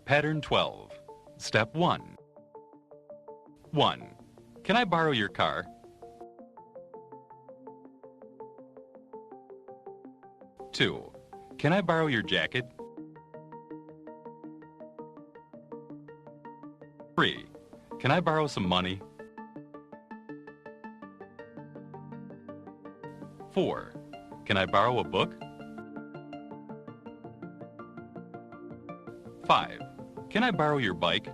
Pattern 12. Step 1. 1. Can I borrow your car? 2. Can I borrow your jacket? 3. Can I borrow some money? 4. Can I borrow a book? 5. Can I borrow your bike?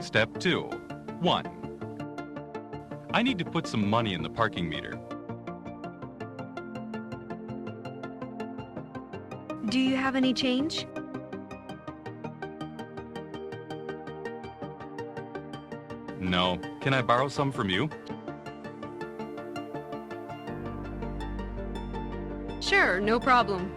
Step 2. 1. I need to put some money in the parking meter. Do you have any change? No. Can I borrow some from you? Sure, no problem.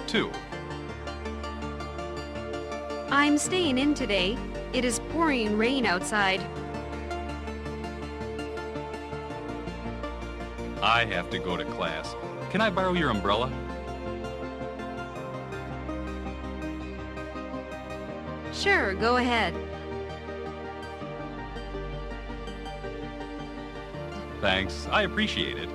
Two. I'm staying in today. It is pouring rain outside. I have to go to class. Can I borrow your umbrella? Sure, go ahead. Thanks. I appreciate it.